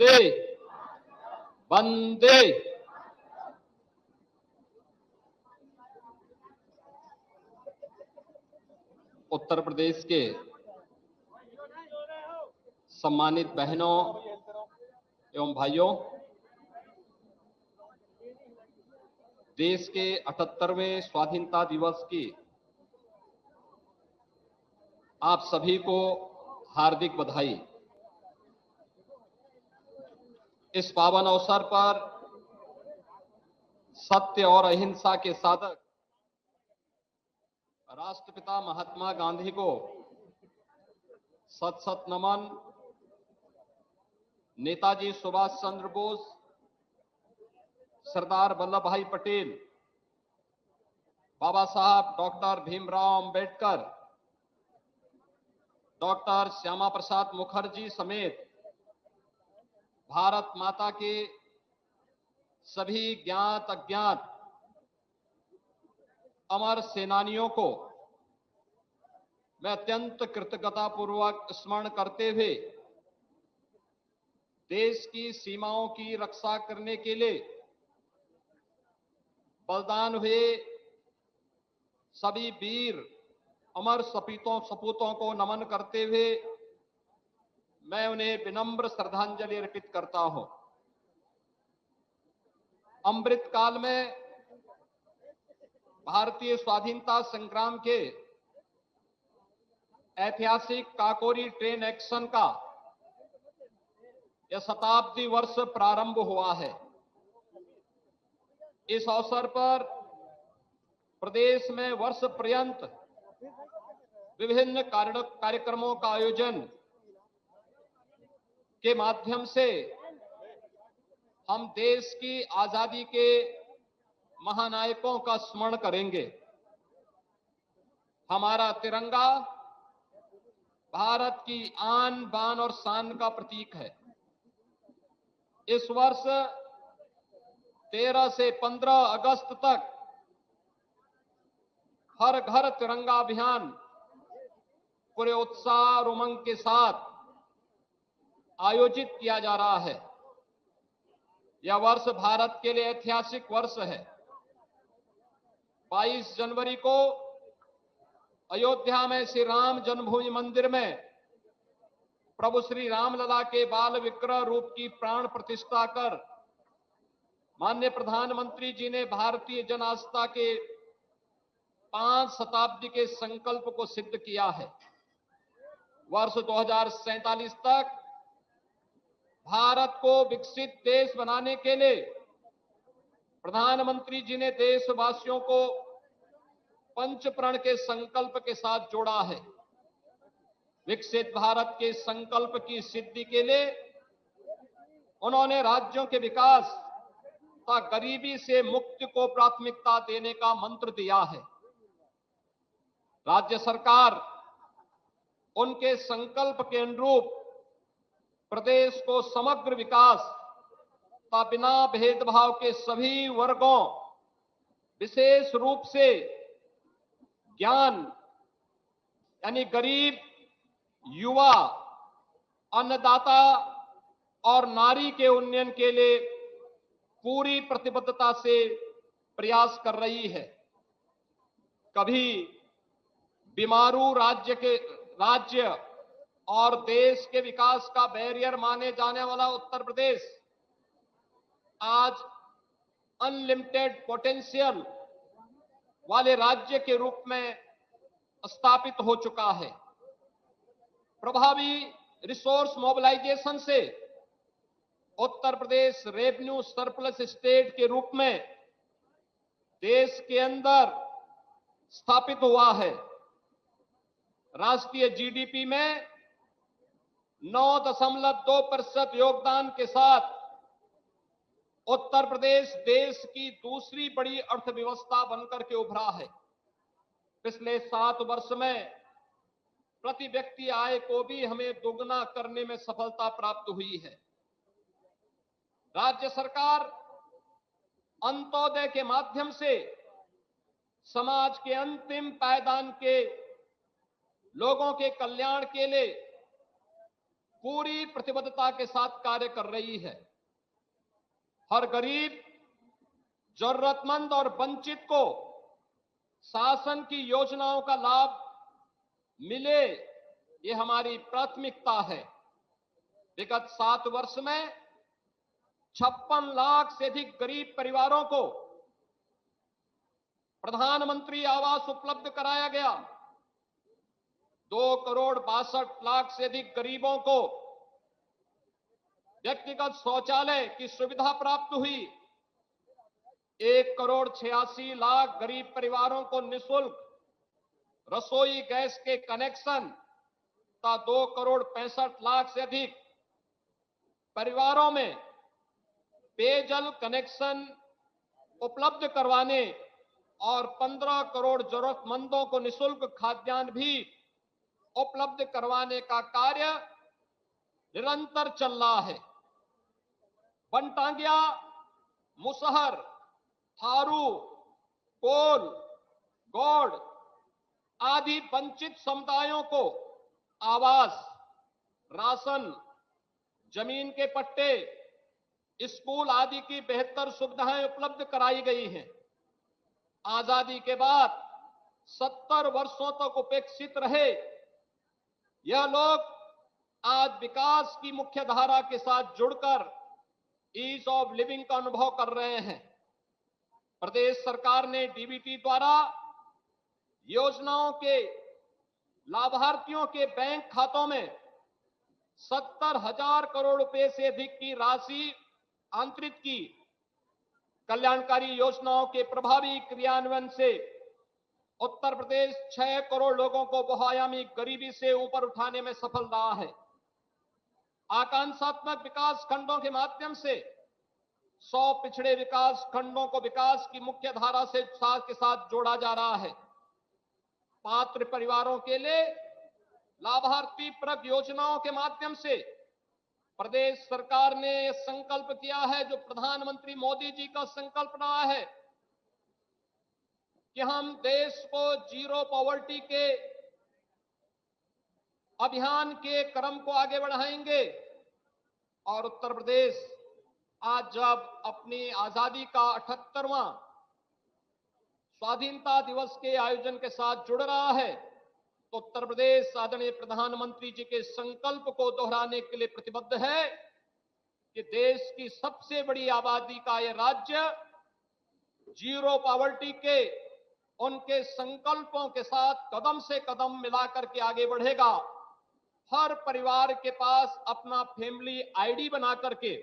वंदे वंदे। उत्तर प्रदेश के सम्मानित बहनों एवं भाइयों, देश के 78वें स्वाधीनता दिवस की आप सभी को हार्दिक बधाई। इस पावन अवसर पर सत्य और अहिंसा के साधक राष्ट्रपिता महात्मा गांधी को सत सत नमन। नेताजी सुभाष चंद्र बोस, सरदार वल्लभ भाई पटेल, बाबा साहब डॉक्टर भीमराव अंबेडकर, डॉक्टर श्यामा प्रसाद मुखर्जी समेत भारत माता के सभी ज्ञात अज्ञात अमर सेनानियों को मैं अत्यंत कृतज्ञतापूर्वक स्मरण करते हुए देश की सीमाओं की रक्षा करने के लिए बलिदान हुए सभी वीर अमर सपूतों को नमन करते हुए मैं उन्हें विनम्र श्रद्धांजलि अर्पित करता हूं। अमृत काल में भारतीय स्वाधीनता संग्राम के ऐतिहासिक काकोरी ट्रेन एक्शन का यह शताब्दी वर्ष प्रारंभ हुआ है। इस अवसर पर प्रदेश में वर्ष पर्यंत विभिन्न कार्यक्रमों का आयोजन के माध्यम से हम देश की आजादी के महानायकों का स्मरण करेंगे। हमारा तिरंगा भारत की आन बान और शान का प्रतीक है। इस वर्ष 13 से 15 अगस्त तक हर घर तिरंगा अभियान पूरे उत्साह और उमंग के साथ आयोजित किया जा रहा है। यह वर्ष भारत के लिए ऐतिहासिक वर्ष है। 22 जनवरी को अयोध्या में श्री राम जन्मभूमि मंदिर में प्रभु श्री रामलला के बाल विग्रह रूप की प्राण प्रतिष्ठा कर माननीय प्रधानमंत्री जी ने भारतीय जन आस्था के 5 शताब्दी के संकल्प को सिद्ध किया है। वर्ष 2047 तक भारत को विकसित देश बनाने के लिए प्रधानमंत्री जी ने देशवासियों को पंचप्रण के संकल्प के साथ जोड़ा है। विकसित भारत के संकल्प की सिद्धि के लिए उन्होंने राज्यों के विकास तथा गरीबी से मुक्ति को प्राथमिकता देने का मंत्र दिया है। राज्य सरकार उनके संकल्प के अनुरूप प्रदेश को समग्र विकास तथा बिना भेदभाव के सभी वर्गों, विशेष रूप से ज्ञान यानी गरीब, युवा, अन्नदाता और नारी के उन्नयन के लिए पूरी प्रतिबद्धता से प्रयास कर रही है। कभी बीमारू राज्य और देश के विकास का बैरियर माने जाने वाला उत्तर प्रदेश आज अनलिमिटेड पोटेंशियल वाले राज्य के रूप में स्थापित हो चुका है। प्रभावी रिसोर्स मोबिलाइजेशन से Uttar Pradesh revenue surplus state के रूप में देश के अंदर स्थापित हुआ है। राष्ट्रीय जीडीपी में 9.2% योगदान के साथ उत्तर प्रदेश देश की दूसरी बड़ी अर्थव्यवस्था बनकर के उभरा है। पिछले 7 वर्ष में प्रति व्यक्ति आय को भी हमें दोगुना करने में सफलता प्राप्त हुई है। राज्य सरकार अंत्योदय के माध्यम से समाज के अंतिम पायदान के लोगों के कल्याण के लिए पूरी प्रतिबद्धता के साथ कार्य कर रही है। हर गरीब, जरूरतमंद और वंचित को शासन की योजनाओं का लाभ मिले, ये हमारी प्राथमिकता है। विगत 7 वर्ष में 56 लाख से अधिक गरीब परिवारों को प्रधानमंत्री आवास उपलब्ध कराया गया। 2,62,00,000 से अधिक गरीबों को व्यक्तिगत शौचालय की सुविधा प्राप्त हुई। 1,86,00,000 गरीब परिवारों को निःशुल्क रसोई गैस के कनेक्शन तथा 2,65,00,000 से अधिक परिवारों में पेयजल कनेक्शन उपलब्ध करवाने और 15 करोड़ जरूरतमंदों को निःशुल्क खाद्यान्न भी उपलब्ध करवाने का कार्य निरंतर चल रहा है। बनटांगिया, मुसहर, थारू, कोल, गौड़ आदि वंचित समुदायों को आवास, राशन, जमीन के पट्टे, स्कूल आदि की बेहतर सुविधाएं उपलब्ध कराई गई हैं। आजादी के बाद 70 वर्षों तक उपेक्षित रहे यह लोग आज विकास की मुख्य धारा के साथ जुड़कर ईज ऑफ लिविंग का अनुभव कर रहे हैं। प्रदेश सरकार ने डीबीटी द्वारा योजनाओं के लाभार्थियों के बैंक खातों में 70,000 करोड़ रुपए से अधिक की राशि अंतरित की। कल्याणकारी योजनाओं के प्रभावी क्रियान्वयन से उत्तर प्रदेश 6 करोड़ लोगों को बहुआयामी गरीबी से ऊपर उठाने में सफल रहा है। आकांक्षात्मक विकास खंडों के माध्यम से 100 पिछड़े विकास खंडों को विकास की मुख्य धारा से के साथ जोड़ा जा रहा है। पात्र परिवारों के लिए लाभार्थी परक योजनाओं के माध्यम से प्रदेश सरकार ने यह संकल्प किया है, जो प्रधानमंत्री मोदी जी का संकल्प रहा है कि हम देश को जीरो पॉवर्टी के अभियान के क्रम को आगे बढ़ाएंगे। और उत्तर प्रदेश आज जब अपनी आजादी का 78वां स्वाधीनता दिवस के आयोजन के साथ जुड़ रहा है, तो उत्तर प्रदेश आदरणीय प्रधानमंत्री जी के संकल्प को दोहराने के लिए प्रतिबद्ध है कि देश की सबसे बड़ी आबादी का यह राज्य जीरो पॉवर्टी के उनके संकल्पों के साथ कदम से कदम मिलाकर के आगे बढ़ेगा। हर परिवार के पास अपना फैमिली आईडी बना करके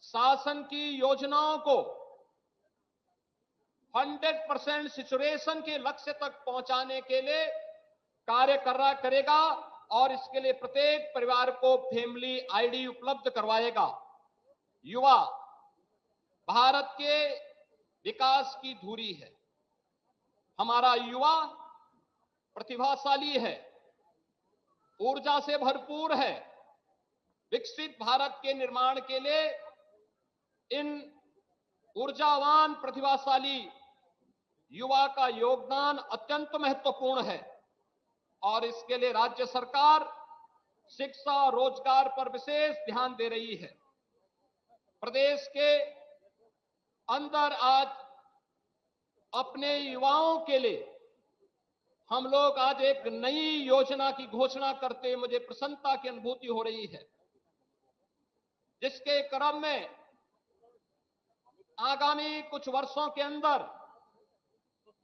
शासन की योजनाओं को 100% सिचुएशन के लक्ष्य तक पहुंचाने के लिए कार्य करेगा और इसके लिए प्रत्येक परिवार को फैमिली आईडी उपलब्ध करवाएगा। युवा भारत के विकास की धुरी है। हमारा युवा प्रतिभाशाली है, ऊर्जा से भरपूर है। विकसित भारत के निर्माण के लिए इन ऊर्जावान प्रतिभाशाली युवा का योगदान अत्यंत महत्वपूर्ण है और इसके लिए राज्य सरकार शिक्षा और रोजगार पर विशेष ध्यान दे रही है। प्रदेश के अंदर आज अपने युवाओं के लिए हम लोग आज एक नई योजना की घोषणा करते मुझे प्रसन्नता की अनुभूति हो रही है, जिसके क्रम में आगामी कुछ वर्षों के अंदर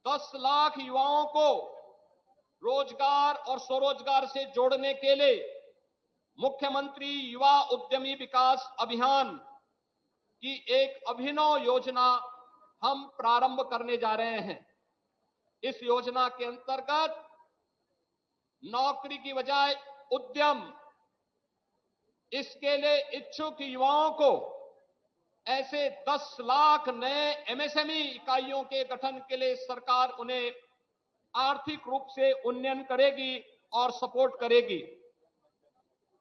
10 लाख युवाओं को रोजगार और स्वरोजगार से जोड़ने के लिए मुख्यमंत्री युवा उद्यमी विकास अभियान की एक अभिनव योजना हम प्रारंभ करने जा रहे हैं। इस योजना के अंतर्गत नौकरी की बजाय उद्यम, इसके लिए इच्छुक युवाओं को ऐसे 10 लाख नए एमएसएमई इकाइयों के गठन के लिए सरकार उन्हें आर्थिक रूप से उन्नयन करेगी और सपोर्ट करेगी।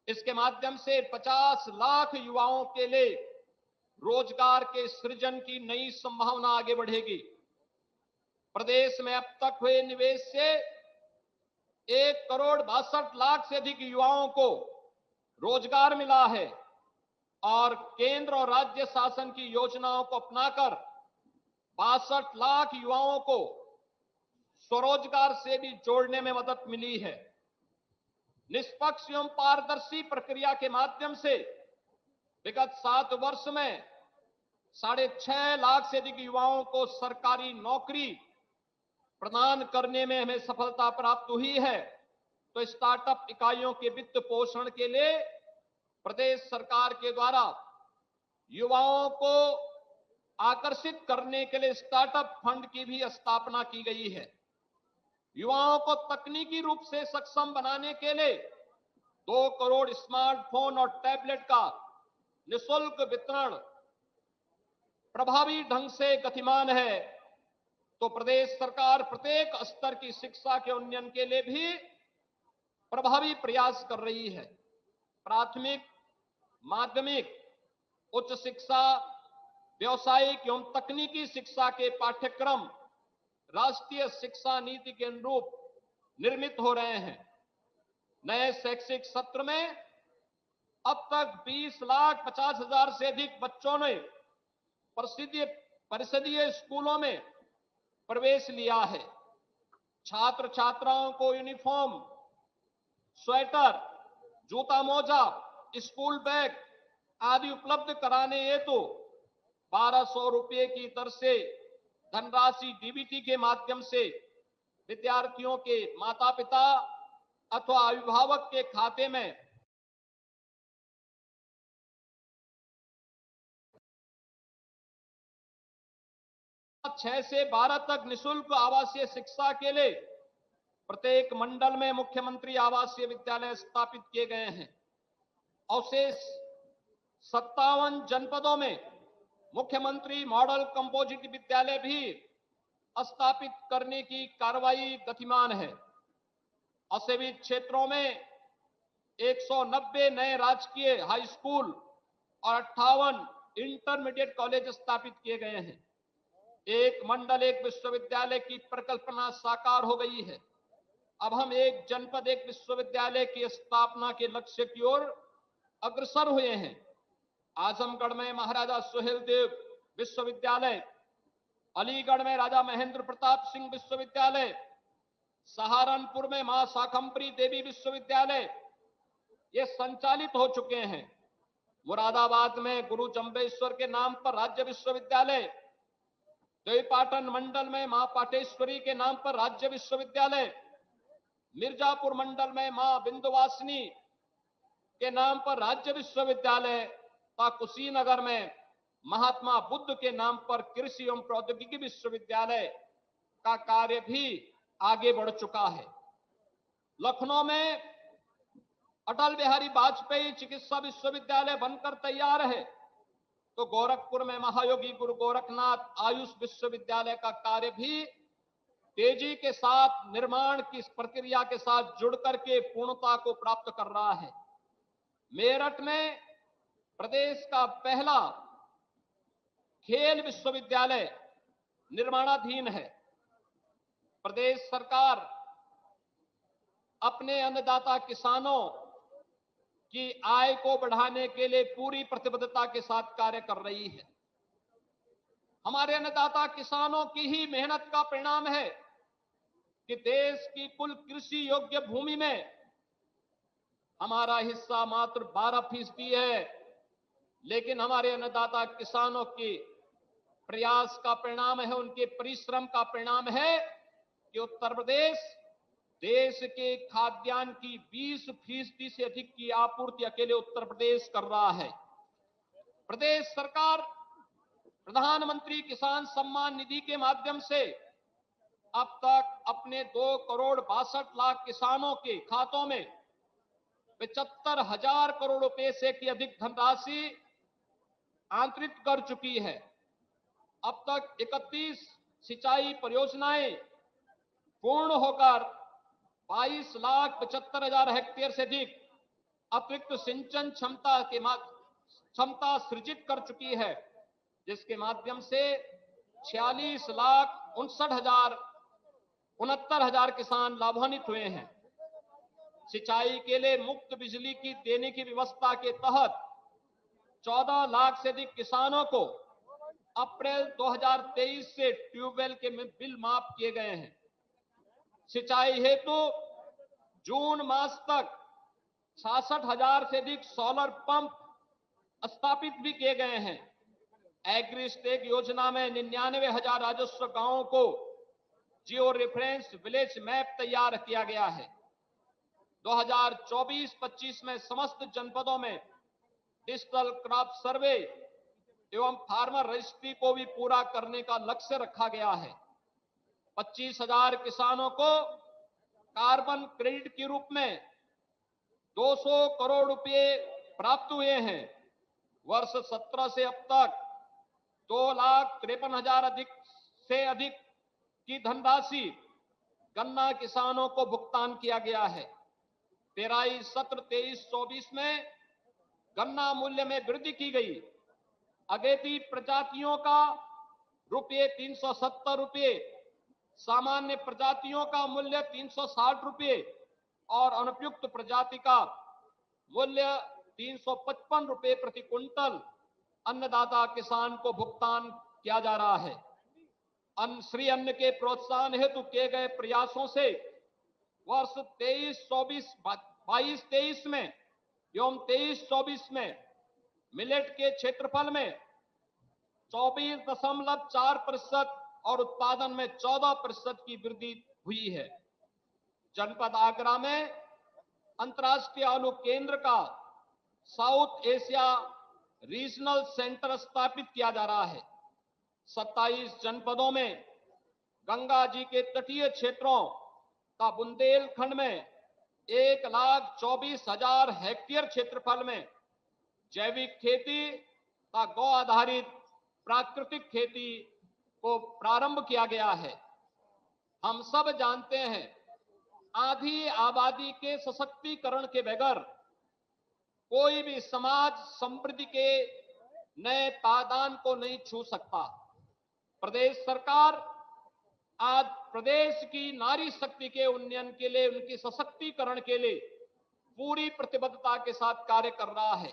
इसके माध्यम से 50 लाख युवाओं के लिए रोजगार के सृजन की नई संभावना आगे बढ़ेगी। प्रदेश में अब तक हुए निवेश से 1,62,00,000 से अधिक युवाओं को रोजगार मिला है और केंद्र और राज्य शासन की योजनाओं को अपनाकर 62 लाख युवाओं को स्वरोजगार से भी जोड़ने में मदद मिली है। निष्पक्ष एवं पारदर्शी प्रक्रिया के माध्यम से विगत 7 वर्ष में 6.5 लाख से अधिक युवाओं को सरकारी नौकरी प्रदान करने में हमें सफलता प्राप्त हुई है। तो स्टार्टअप इकाइयों के वित्त पोषण के लिए प्रदेश सरकार के द्वारा युवाओं को आकर्षित करने के लिए स्टार्टअप फंड की भी स्थापना की गई है। युवाओं को तकनीकी रूप से सक्षम बनाने के लिए 2 करोड़ स्मार्टफोन और टैबलेट का निःशुल्क वितरण प्रभावी ढंग से गतिमान है। तो प्रदेश सरकार प्रत्येक स्तर की शिक्षा के उन्नयन के लिए भी प्रभावी प्रयास कर रही है। प्राथमिक, माध्यमिक, उच्च शिक्षा, व्यावसायिक एवं तकनीकी शिक्षा के पाठ्यक्रम राष्ट्रीय शिक्षा नीति के अनुरूप निर्मित हो रहे हैं। नए शैक्षिक सत्र में अब तक 20,50,000 से अधिक बच्चों ने परिषदीय स्कूलों में प्रवेश लिया है। छात्र छात्राओं को यूनिफॉर्म, स्वेटर, जूता मोजा, स्कूल बैग आदि उपलब्ध कराने हेतु 1200 रुपये की दर से धनराशि डीबीटी के माध्यम से विद्यार्थियों के माता पिता अथवा अभिभावक के खाते में 6 से 12 तक निःशुल्क आवासीय शिक्षा के लिए प्रत्येक मंडल में मुख्यमंत्री आवासीय विद्यालय स्थापित किए गए हैं। अवशेष 57 जनपदों में मुख्यमंत्री मॉडल कंपोजिट विद्यालय भी स्थापित करने की कार्रवाई गतिमान है। असेवित क्षेत्रों में 190 नए राजकीय हाई स्कूल और 58 इंटरमीडिएट कॉलेज स्थापित किए गए हैं। एक मंडल एक विश्वविद्यालय की परिकल्पना साकार हो गई है। अब हम एक जनपद एक विश्वविद्यालय की स्थापना के लक्ष्य की ओर अग्रसर हुए हैं। आजमगढ़ में महाराजा सुहेलदेव विश्वविद्यालय, अलीगढ़ में राजा महेंद्र प्रताप सिंह विश्वविद्यालय, सहारनपुर में मां शाकंभरी देवी विश्वविद्यालय ये संचालित हो चुके हैं। मुरादाबाद में गुरु जंबेश्वर के नाम पर राज्य विश्वविद्यालय, देवीपाटन मंडल में मां पाटेश्वरी के नाम पर राज्य विश्वविद्यालय, मिर्जापुर मंडल में मां विंध्यवासिनी के नाम पर राज्य विश्वविद्यालय, कुशीनगर में महात्मा बुद्ध के नाम पर कृषि एवं प्रौद्योगिकी विश्वविद्यालय का कार्य भी आगे बढ़ चुका है। लखनऊ में अटल बिहारी वाजपेयी चिकित्सा विश्वविद्यालय बनकर तैयार है। तो गोरखपुर में महायोगी गुरु गोरखनाथ आयुष विश्वविद्यालय का कार्य भी तेजी के साथ निर्माण की प्रक्रिया के साथ जुड़ करके पूर्णता को प्राप्त कर रहा है। मेरठ में प्रदेश का पहला खेल विश्वविद्यालय निर्माणाधीन है। प्रदेश सरकार अपने अन्नदाता किसानों की आय को बढ़ाने के लिए पूरी प्रतिबद्धता के साथ कार्य कर रही है। हमारे अन्नदाता किसानों की ही मेहनत का परिणाम है कि देश की कुल कृषि योग्य भूमि में हमारा हिस्सा मात्र 12% है, लेकिन हमारे अन्नदाता किसानों के प्रयास का परिणाम है, उनके परिश्रम का परिणाम है कि उत्तर प्रदेश देश के खाद्यान्न की 20% से अधिक की आपूर्ति अकेले उत्तर प्रदेश कर रहा है। प्रदेश सरकार प्रधानमंत्री किसान सम्मान निधि के माध्यम से अब तक अपने 2 करोड़ 62 लाख किसानों के खातों में 75,000 करोड़ रुपए से की अधिक धनराशि आंतरित कर चुकी है। अब तक 31 सिंचाई परियोजनाएं पूर्ण होकर 22,75,000 हेक्टेयर से अधिक अतिरिक्त सिंचन क्षमता सृजित कर चुकी है, जिसके माध्यम से 46,69,000 किसान लाभान्वित हुए हैं। सिंचाई के लिए मुफ्त बिजली की देने की व्यवस्था के तहत 14 लाख से अधिक किसानों को अप्रैल 2023 से ट्यूबवेल के बिल माफ किए गए हैं। सिंचाई हेतु जून मास तक 66,000 से अधिक सोलर पंप स्थापित भी किए गए हैं। एग्रीस्टेक योजना में 99,000 राजस्व गांवों को जियो रेफरेंस विलेज मैप तैयार किया गया है। 2024-25 में समस्त जनपदों में डिजिटल क्रॉप सर्वे एवं फार्मर रजिस्ट्री को भी पूरा करने का लक्ष्य रखा गया है। 25,000 किसानों को कार्बन क्रेडिट के रूप में 200 करोड़ रुपए प्राप्त हुए हैं। वर्ष 17 से अब तक 2,53,000 से अधिक की धनराशि गन्ना किसानों को भुगतान किया गया है। पेराई सत्र 23-24 में गन्ना मूल्य में वृद्धि की गई। अगेती प्रजातियों का ₹370, सामान्य प्रजातियों का मूल्य ₹360 और अनुपयुक्त प्रजाति का मूल्य ₹355 प्रति क्विंटल अन्नदाता किसान को भुगतान किया जा रहा है। श्री अन्न के प्रोत्साहन हेतु किए गए प्रयासों से वर्ष 22-23 में एवं 23-24 में मिलेट के क्षेत्रफल में 24.4% और उत्पादन में 14% की वृद्धि हुई है। जनपद आगरा में अंतर्राष्ट्रीय आलू केंद्र का साउथ एशिया रीजनल सेंटर स्थापित किया जा रहा है। 27 जनपदों में गंगा जी के तटीय क्षेत्रों का बुंदेलखंड में 1,24,000 हेक्टेयर क्षेत्रफल में जैविक खेती का गौ आधारित प्राकृतिक खेती को प्रारंभ किया गया है। हम सब जानते हैं, आधी आबादी के सशक्तिकरण के बगैर कोई भी समाज समृद्धि के नए पायदान को नहीं छू सकता। प्रदेश सरकार आज प्रदेश की नारी शक्ति के उन्नयन के लिए, उनकी सशक्तिकरण के लिए पूरी प्रतिबद्धता के साथ कार्य कर रहा है।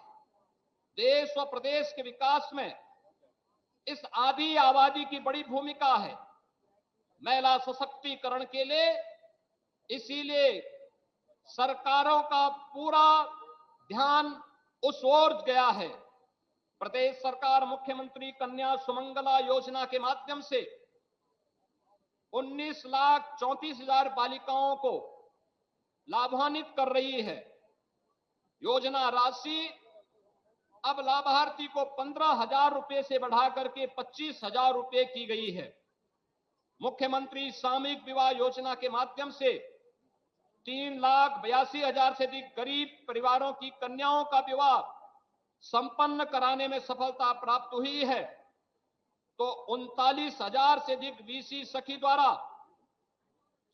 देश व प्रदेश के विकास में इस आधी आबादी की बड़ी भूमिका है। महिला सशक्तिकरण के लिए इसीलिए सरकारों का पूरा ध्यान उस ओर गया है। प्रदेश सरकार मुख्यमंत्री कन्या सुमंगला योजना के माध्यम से 19,34,000 बालिकाओं को लाभान्वित कर रही है। योजना राशि अब लाभार्थी को 15,000 रुपए से बढ़ाकर के 25,000 रुपए की गई है। मुख्यमंत्री सामूहिक विवाह योजना के माध्यम से 3,82,000 से अधिक गरीब परिवारों की कन्याओं का विवाह संपन्न कराने में सफलता प्राप्त हुई है। तो 39,000 से अधिक वीसी सखी द्वारा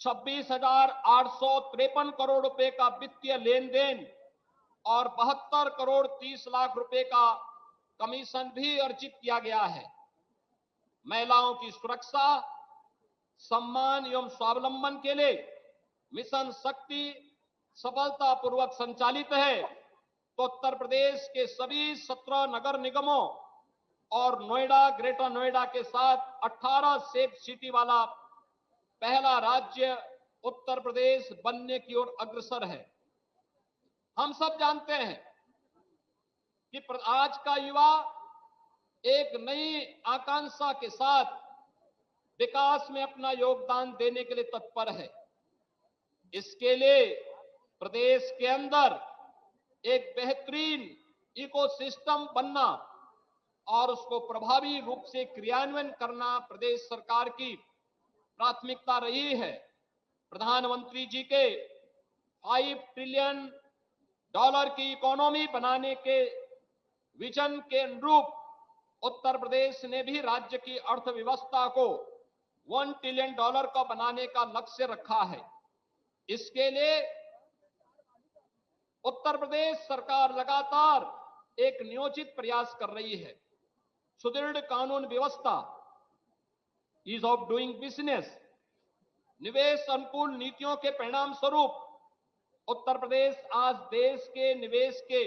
26,853 करोड़ रुपए का वित्तीय लेन देन और 72 करोड़ 30 लाख रुपए का कमीशन भी अर्जित किया गया है। महिलाओं की सुरक्षा, सम्मान एवं स्वावलंबन के लिए मिशन शक्ति सफलतापूर्वक संचालित है। तो उत्तर प्रदेश के सभी 17 नगर निगमों और नोएडा, ग्रेटर नोएडा के साथ 18 सेफ सिटी वाला पहला राज्य उत्तर प्रदेश बनने की ओर अग्रसर है। हम सब जानते हैं कि आज का युवा एक नई आकांक्षा के साथ विकास में अपना योगदान देने के लिए तत्पर है। इसके लिए प्रदेश के अंदर एक बेहतरीन इकोसिस्टम बनना और उसको प्रभावी रूप से क्रियान्वयन करना प्रदेश सरकार की प्राथमिकता रही है। प्रधानमंत्री जी के $5 ट्रिलियन की इकोनॉमी बनाने के विजन के अनुरूप उत्तर प्रदेश ने भी राज्य की अर्थव्यवस्था को $1 ट्रिलियन का बनाने का लक्ष्य रखा है। इसके लिए उत्तर प्रदेश सरकार लगातार एक नियोजित प्रयास कर रही है। सुदृढ़ कानून व्यवस्था, ईज ऑफ डूइंग बिजनेस, निवेश अनुकूल नीतियों के परिणाम स्वरूप उत्तर प्रदेश आज देश के निवेश के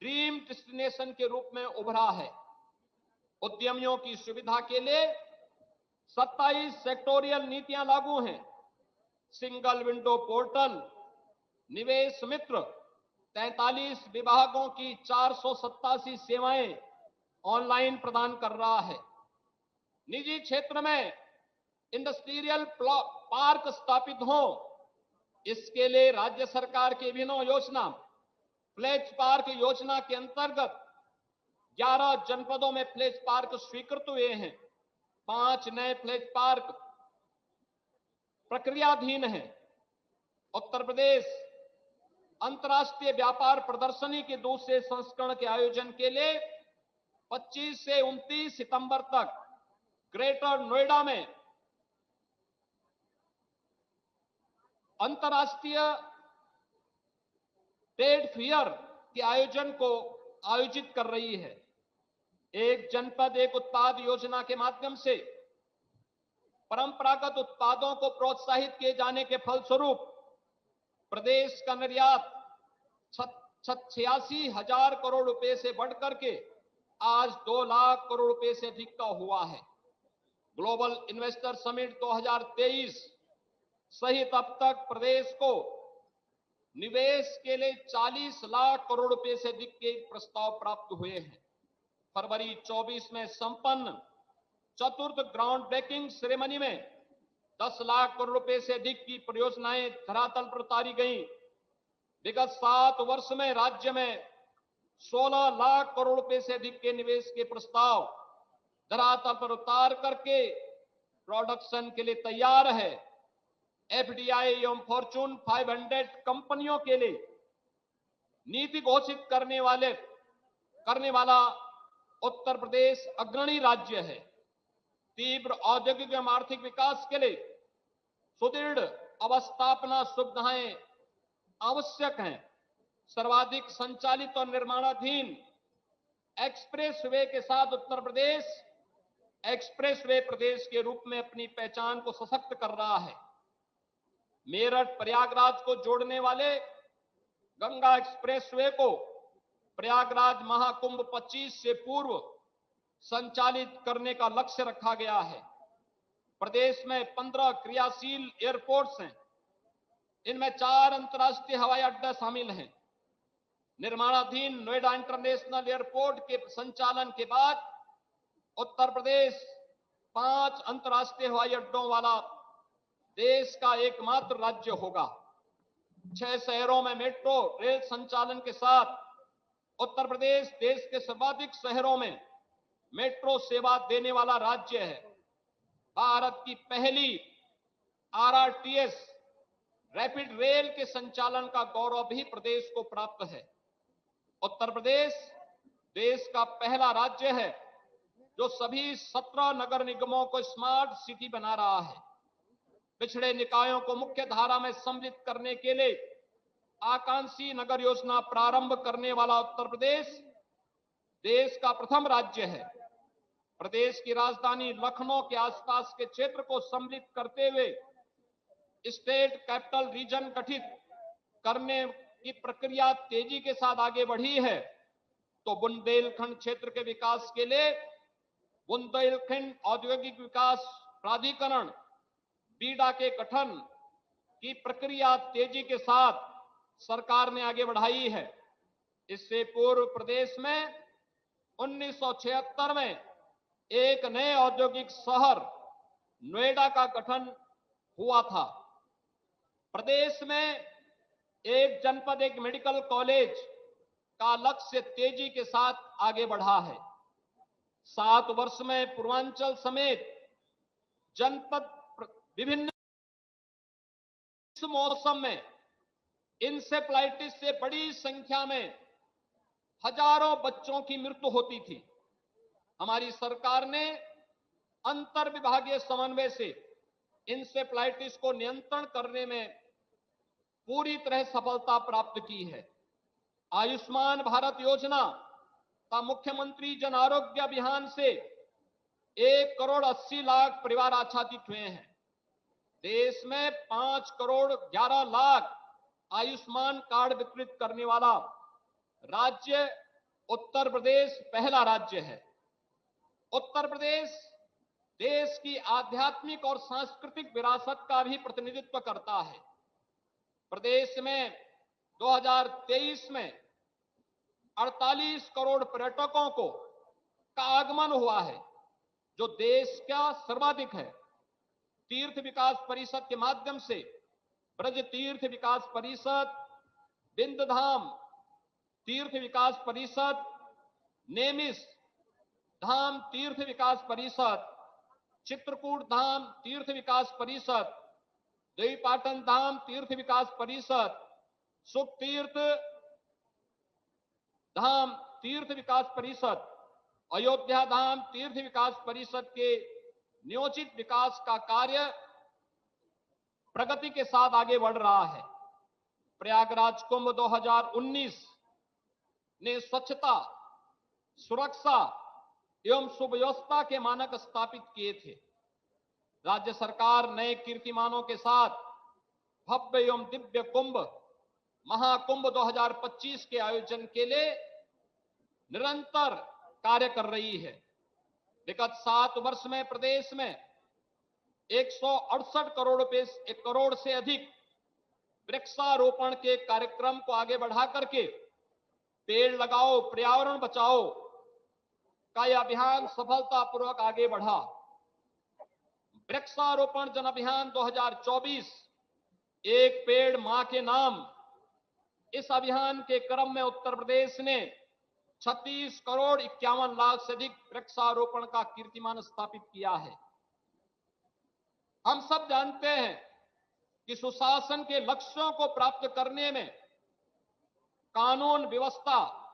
ड्रीम डेस्टिनेशन के रूप में उभरा है। उद्यमियों की सुविधा के लिए 27 सेक्टोरियल नीतियां लागू हैं। सिंगल विंडो पोर्टल, निवेश मित्र, 43 विभागों की 487 सेवाएं ऑनलाइन प्रदान कर रहा है। निजी क्षेत्र में इंडस्ट्रियल पार्क स्थापित हो, इसके लिए राज्य सरकार की विभिन्न योजना प्लेज पार्क योजना के अंतर्गत 11 जनपदों में प्लेज पार्क स्वीकृत हुए हैं। 5 नए प्लेज पार्क प्रक्रियाधीन हैं। उत्तर प्रदेश अंतर्राष्ट्रीय व्यापार प्रदर्शनी के दूसरे संस्करण के आयोजन के लिए 25 से 29 सितंबर तक ग्रेटर नोएडा में अंतर्राष्ट्रीय ट्रेड फेयर के आयोजन को आयोजित कर रही है। एक जनपद एक उत्पाद योजना के माध्यम से परंपरागत उत्पादों को प्रोत्साहित किए जाने के फलस्वरूप प्रदेश का निर्यात 86,000 करोड़ रुपए से बढ़कर के आज 2 लाख करोड़ रुपए से अधिक का हुआ है। ग्लोबल इन्वेस्टर समिट 2023 सहित अब तक प्रदेश को निवेश के लिए 40 लाख करोड़ रुपए से अधिक के प्रस्ताव प्राप्त हुए हैं। फरवरी 24 में संपन्न चतुर्थ ग्राउंड ब्रेकिंग सेरेमनी में 10 लाख करोड़ रुपए से अधिक की परियोजनाएं धरातल पर उतारी गई। विगत 7 वर्ष में राज्य में 16 लाख करोड़ रुपए से अधिक के निवेश के प्रस्ताव धरातल पर उतार करके प्रोडक्शन के लिए तैयार है। एफडीआई एवं फॉर्चून 500 कंपनियों के लिए नीति घोषित करने वाला उत्तर प्रदेश अग्रणी राज्य है। तीव्र औद्योगिक एवं आर्थिक विकास के लिए सुदृढ़ अवस्थापना सुविधाएं आवश्यक हैं। सर्वाधिक संचालित और निर्माणाधीन एक्सप्रेसवे के साथ उत्तर प्रदेश एक्सप्रेसवे प्रदेश के रूप में अपनी पहचान को सशक्त कर रहा है। मेरठ प्रयागराज को जोड़ने वाले गंगा एक्सप्रेसवे को प्रयागराज महाकुंभ 25 से पूर्व संचालित करने का लक्ष्य रखा गया है। प्रदेश में 15 क्रियाशील एयरपोर्ट्स हैं। इनमें 4 अंतर्राष्ट्रीय हवाई अड्डे शामिल हैं। निर्माणाधीन नोएडा इंटरनेशनल एयरपोर्ट के संचालन के बाद उत्तर प्रदेश 5 अंतर्राष्ट्रीय हवाई अड्डों वाला देश का एकमात्र राज्य होगा। 6 शहरों में मेट्रो रेल संचालन के साथ उत्तर प्रदेश देश के सर्वाधिक शहरों में मेट्रो सेवा देने वाला राज्य है। भारत की पहली आरआरटीएस रैपिड रेल के संचालन का गौरव भी प्रदेश को प्राप्त है। उत्तर प्रदेश देश का पहला राज्य है जो सभी 17 नगर निगमों को स्मार्ट सिटी बना रहा है। पिछड़े निकायों को मुख्य धारा में सम्मिलित करने के लिए आकांक्षी नगर योजना प्रारंभ करने वाला उत्तर प्रदेश देश का प्रथम राज्य है। प्रदेश की राजधानी लखनऊ के आसपास के क्षेत्र को सम्मिलित करते हुए स्टेट कैपिटल रीजन गठित करने की प्रक्रिया तेजी के साथ आगे बढ़ी है, तो बुंदेलखंड क्षेत्र के विकास के लिए बुंदेलखंड औद्योगिक विकास प्राधिकरण बीडा के गठन की प्रक्रिया तेजी के साथ सरकार ने आगे बढ़ाई है। इससे पूर्व प्रदेश में 1976 में एक नए औद्योगिक शहर नोएडा का गठन हुआ था। प्रदेश में एक जनपद एक मेडिकल कॉलेज का लक्ष्य तेजी के साथ आगे बढ़ा है। 7 वर्ष में पूर्वांचल समेत जनपद विभिन्न मौसम में इंसेफ्लाइटिस से बड़ी संख्या में हजारों बच्चों की मृत्यु होती थी। हमारी सरकार ने अंतर विभागीय समन्वय से इंसेफ्लाइटिस को नियंत्रण करने में पूरी तरह सफलता प्राप्त की है। आयुष्मान भारत योजना का मुख्यमंत्री जन आरोग्य अभियान से 1,80,00,000 परिवार आच्छादित हुए हैं। देश में 5,11,00,000 आयुष्मान कार्ड वितरित करने वाला राज्य उत्तर प्रदेश पहला राज्य है। उत्तर प्रदेश देश की आध्यात्मिक और सांस्कृतिक विरासत का भी प्रतिनिधित्व करता है। प्रदेश में 2023 में 48 करोड़ पर्यटकों का आगमन हुआ है, जो देश का सर्वाधिक है। तीर्थ विकास परिषद के माध्यम से ब्रज तीर्थ विकास परिषद, विंध्यधाम तीर्थ विकास परिषद, नेमिष धाम तीर्थ विकास परिषद, चित्रकूट धाम तीर्थ विकास परिषद, देवीपाटन धाम तीर्थ विकास परिषद, सुखतीर्थ धाम तीर्थ विकास परिषद, अयोध्या धाम तीर्थ विकास परिषद के नियोजित विकास का कार्य प्रगति के साथ आगे बढ़ रहा है। प्रयागराज कुंभ 2019 ने स्वच्छता, सुरक्षा एवं सुव्यवस्था के मानक स्थापित किए थे। राज्य सरकार नए कीर्तिमानों के साथ भव्य एवं दिव्य कुंभ महाकुंभ 2025 के आयोजन के लिए निरंतर कार्य कर रही है। विगत 7 वर्ष में प्रदेश में 168 करोड़ से अधिक वृक्षारोपण के कार्यक्रम को आगे बढ़ा करके पेड़ लगाओ पर्यावरण बचाओ का यह अभियान सफलतापूर्वक आगे बढ़ा। वृक्षारोपण जन अभियान 2024 एक पेड़ मां के नाम, इस अभियान के क्रम में उत्तर प्रदेश ने 36 करोड़ 51 लाख से अधिक वृक्षारोपण का कीर्तिमान स्थापित किया है। हम सब जानते हैं कि सुशासन के लक्ष्यों को प्राप्त करने में कानून व्यवस्था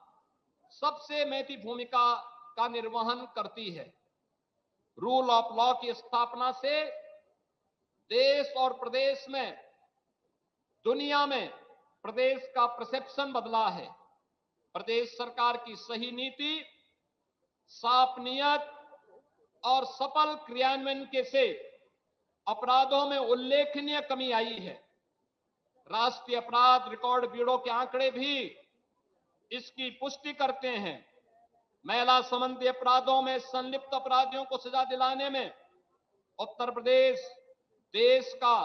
सबसे महती भूमिका का निर्वहन करती है। रूल ऑफ लॉ की स्थापना से देश और प्रदेश में, दुनिया में प्रदेश का परसेप्शन बदला है। प्रदेश सरकार की सही नीति, साफ नियत और सफल क्रियान्वयन के से अपराधों में उल्लेखनीय कमी आई है। राष्ट्रीय अपराध रिकॉर्ड ब्यूरो के आंकड़े भी इसकी पुष्टि करते हैं। महिला संबंधी अपराधों में संलिप्त अपराधियों को सजा दिलाने में उत्तर प्रदेश देश का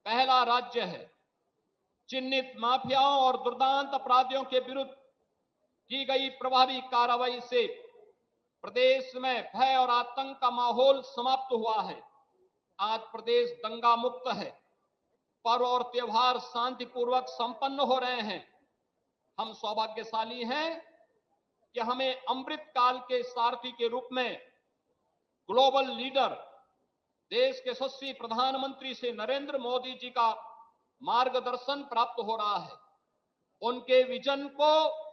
पहला राज्य है। चिन्हित माफियाओं और दुर्दांत अपराधियों के विरुद्ध की गई प्रभावी कार्रवाई से प्रदेश में भय और आतंक का माहौल समाप्त हुआ है। आज प्रदेश दंगा मुक्त है। पर्व और त्योहार शांतिपूर्वक संपन्न हो रहे हैं। हम सौभाग्यशाली हैं कि हमें अमृत काल के सारथी के रूप में ग्लोबल लीडर, देश के यशस्वी प्रधानमंत्री श्री नरेंद्र मोदी जी का मार्गदर्शन प्राप्त हो रहा है। उनके विजन को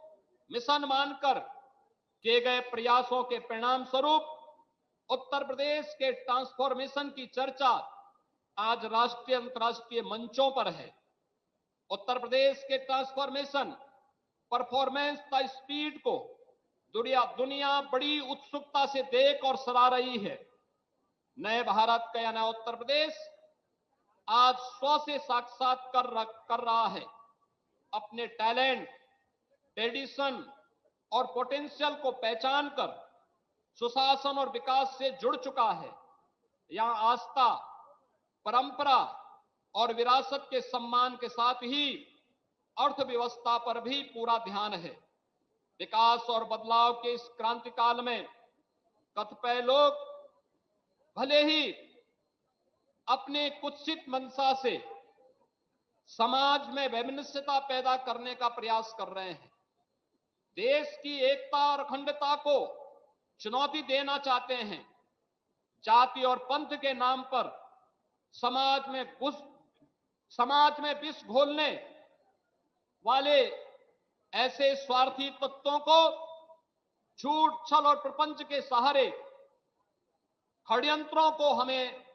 मिशन मानकर किए गए प्रयासों के परिणाम स्वरूप उत्तर प्रदेश के ट्रांसफॉर्मेशन की चर्चा आज राष्ट्रीय अंतर्राष्ट्रीय मंचों पर है। उत्तर प्रदेश के ट्रांसफॉर्मेशन परफॉर्मेंस द स्पीड को दुनिया बड़ी उत्सुकता से देख और सराह रही है। नए भारत का या नया उत्तर प्रदेश आज 100 से साक्षात्कार कर रहा है। अपने टैलेंट, ट्रेडिशन और पोटेंशियल को पहचान कर सुशासन और विकास से जुड़ चुका है। यहां आस्था, परंपरा और विरासत के सम्मान के साथ ही अर्थव्यवस्था पर भी पूरा ध्यान है। विकास और बदलाव के इस क्रांति काल में कतिपय लोग भले ही अपने कुत्सित मंशा से समाज में वैमनस्यता पैदा करने का प्रयास कर रहे हैं। देश की एकता और अखंडता को चुनौती देना चाहते हैं। जाति और पंथ के नाम पर समाज में विष घोलने वाले ऐसे स्वार्थी तत्वों को झूठ, छल और प्रपंच के सहारे षड्यंत्रों को हमें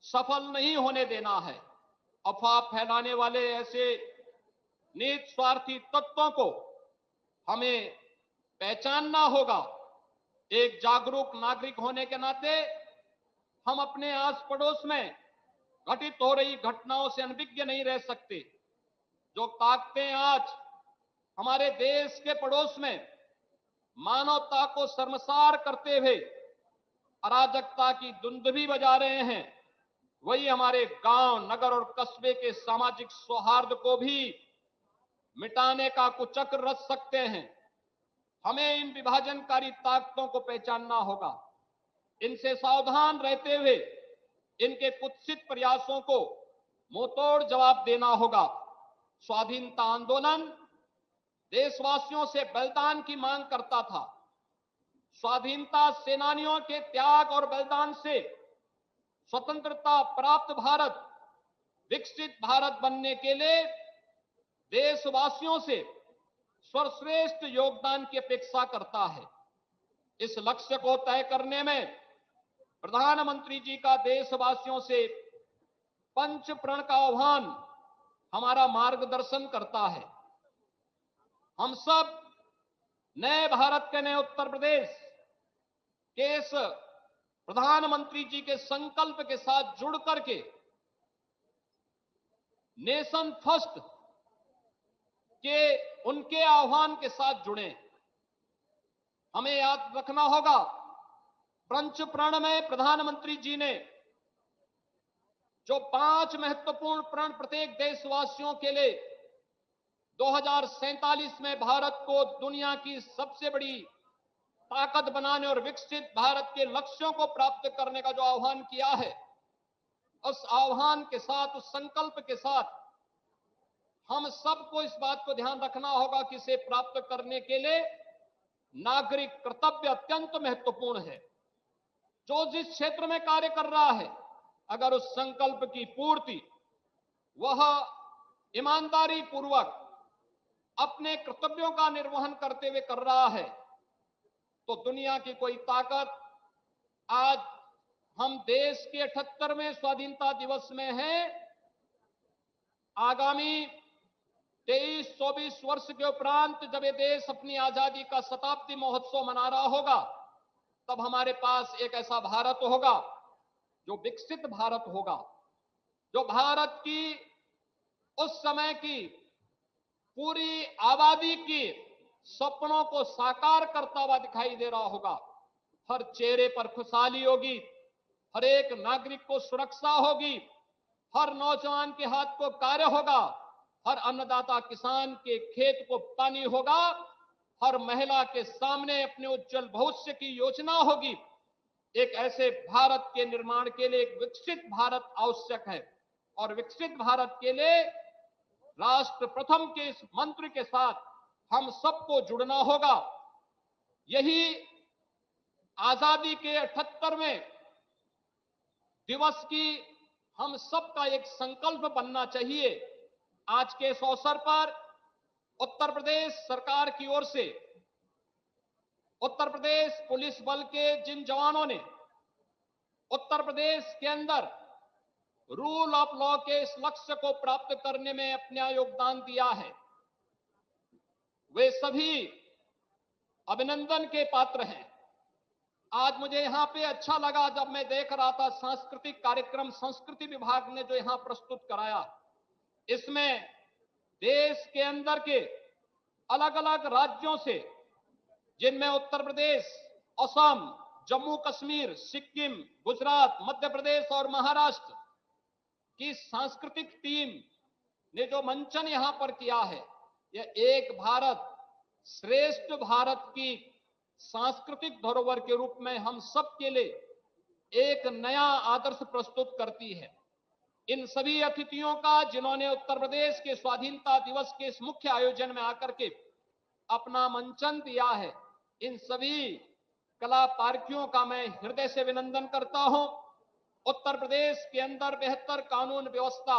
सफल नहीं होने देना है। अफवाह फैलाने वाले ऐसे नीच स्वार्थी तत्वों को हमें पहचानना होगा। एक जागरूक नागरिक होने के नाते हम अपने आस पड़ोस में घटित हो रही घटनाओं से अनभिज्ञ नहीं रह सकते। जो ताकतें आज हमारे देश के पड़ोस में मानवता को शर्मसार करते हुए अराजकता की दुंदुभी बजा रहे हैं, वही हमारे गांव, नगर और कस्बे के सामाजिक सौहार्द को भी मिटाने का कुचक्र रच सकते हैं। हमें इन विभाजनकारी ताकतों को पहचानना होगा, इनसे सावधान रहते हुए इनके कुत्सित प्रयासों को मुंहतोड़ जवाब देना होगा। स्वाधीनता आंदोलन देशवासियों से बलिदान की मांग करता था। स्वाधीनता सेनानियों के त्याग और बलिदान से स्वतंत्रता प्राप्त भारत, विकसित भारत बनने के लिए देशवासियों से सर्वश्रेष्ठ योगदान की अपेक्षा करता है। इस लक्ष्य को तय करने में प्रधानमंत्री जी का देशवासियों से पंच प्रण का आह्वान हमारा मार्गदर्शन करता है। हम सब नए भारत के, नए उत्तर प्रदेश के इस प्रधानमंत्री जी के संकल्प के साथ जुड़ करके नेशन फर्स्ट के उनके आह्वान के साथ जुड़े। हमें याद रखना होगा, पंच प्रण में प्रधानमंत्री जी ने जो 5 महत्वपूर्ण प्रण प्रत्येक देशवासियों के लिए 2047 में भारत को दुनिया की सबसे बड़ी ताकत बनाने और विकसित भारत के लक्ष्यों को प्राप्त करने का जो आह्वान किया है, उस आह्वान के साथ, उस संकल्प के साथ हम सबको इस बात को ध्यान रखना होगा कि इसे प्राप्त करने के लिए नागरिक कर्तव्य अत्यंत महत्वपूर्ण है। जो जिस क्षेत्र में कार्य कर रहा है, अगर उस संकल्प की पूर्ति वह ईमानदारी पूर्वक अपने कर्तव्यों का निर्वहन करते हुए कर रहा है, तो दुनिया की कोई ताकत, आज हम देश के 78वें स्वाधीनता दिवस में हैं, आगामी 23-24 वर्ष के उपरांत जब ये देश अपनी आजादी का शताब्दी महोत्सव मना रहा होगा, तब हमारे पास एक ऐसा भारत होगा जो विकसित भारत होगा, जो भारत की उस समय की पूरी आबादी की सपनों को साकार करता हुआ दिखाई दे रहा होगा। हर चेहरे पर खुशहाली होगी, हर एक नागरिक को सुरक्षा होगी, हर नौजवान के हाथ को कार्य होगा, हर अन्नदाता किसान के खेत को पानी होगा, हर महिला के सामने अपने उज्जवल भविष्य की योजना होगी। एक ऐसे भारत के निर्माण के लिए एक विकसित भारत आवश्यक है, और विकसित भारत के लिए राष्ट्र प्रथम के इस मंत्र के साथ हम सबको जुड़ना होगा। यही आजादी के 78वें दिवस की हम सबका एक संकल्प बनना चाहिए। आज के इस अवसर पर उत्तर प्रदेश सरकार की ओर से उत्तर प्रदेश पुलिस बल के जिन जवानों ने उत्तर प्रदेश के अंदर रूल ऑफ लॉ के इस लक्ष्य को प्राप्त करने में अपना योगदान दिया है, वे सभी अभिनंदन के पात्र हैं। आज मुझे यहां पे अच्छा लगा जब मैं देख रहा था सांस्कृतिक कार्यक्रम संस्कृति विभाग ने जो यहां प्रस्तुत कराया, इसमें देश के अंदर के अलग अलग राज्यों से, जिनमें उत्तर प्रदेश, असम, जम्मू कश्मीर, सिक्किम, गुजरात, मध्य प्रदेश और महाराष्ट्र की सांस्कृतिक टीम ने जो मंचन यहां पर किया है, यह एक भारत श्रेष्ठ भारत की सांस्कृतिक धरोहर के रूप में हम सब के लिए एक नया आदर्श प्रस्तुत करती है। इन सभी अतिथियों का, जिन्होंने उत्तर प्रदेश के स्वाधीनता दिवस के इस मुख्य आयोजन में आकर के अपना मंचन दिया है, इन सभी कला पार्थियों का मैं हृदय से अभिनंदन करता हूं। उत्तर प्रदेश के अंदर बेहतर कानून व्यवस्था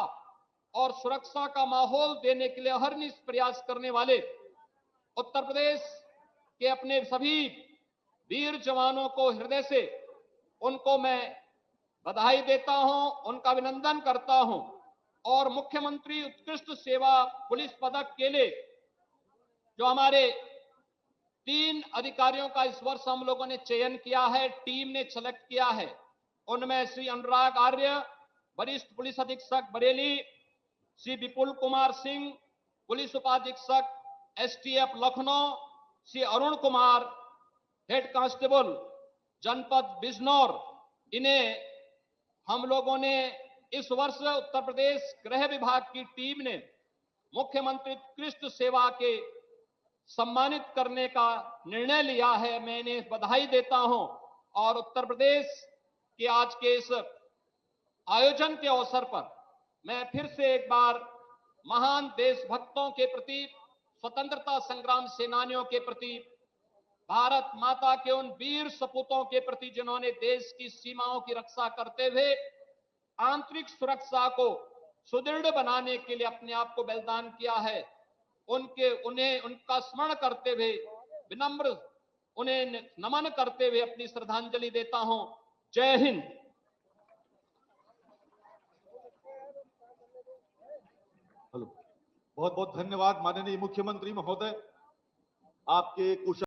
और सुरक्षा का माहौल देने के लिए अहरनिश प्रयास करने वाले उत्तर प्रदेश के अपने सभी वीर जवानों को हृदय से उनको मैं बधाई देता हूं, उनका अभिनंदन करता हूं। और मुख्यमंत्री उत्कृष्ट सेवा पुलिस पदक के लिए जो हमारे 3 अधिकारियों का इस वर्ष हम लोगों ने चयन किया है, टीम ने सेलेक्ट किया है, उनमें श्री अनुराग आर्य, वरिष्ठ पुलिस अधीक्षक बरेली, श्री विपुल कुमार सिंह, पुलिस उपाधीक्षक STF Lucknow Shri Arun Kumar, head constable जनपद बिजनौर, इन्हें हम लोगों ने इस वर्ष उत्तर प्रदेश गृह विभाग की टीम ने मुख्यमंत्री उत्कृष्ट सेवा के सम्मानित करने का निर्णय लिया है। मैं इन्हें बधाई देता हूं और उत्तर प्रदेश के आज के इस आयोजन के अवसर पर मैं फिर से एक बार महान देशभक्तों के प्रति, स्वतंत्रता संग्राम सेनानियों के प्रति, भारत माता के उन वीर सपूतों के प्रति जिन्होंने देश की सीमाओं की रक्षा करते हुए आंतरिक सुरक्षा को सुदृढ़ बनाने के लिए अपने आप को बलिदान किया है, उन्हें उनका स्मरण करते हुए विनम्र उन्हें नमन करते हुए अपनी श्रद्धांजलि देता हूं। जय हिंद। बहुत बहुत धन्यवाद माननीय मुख्यमंत्री महोदय, आपके कुशल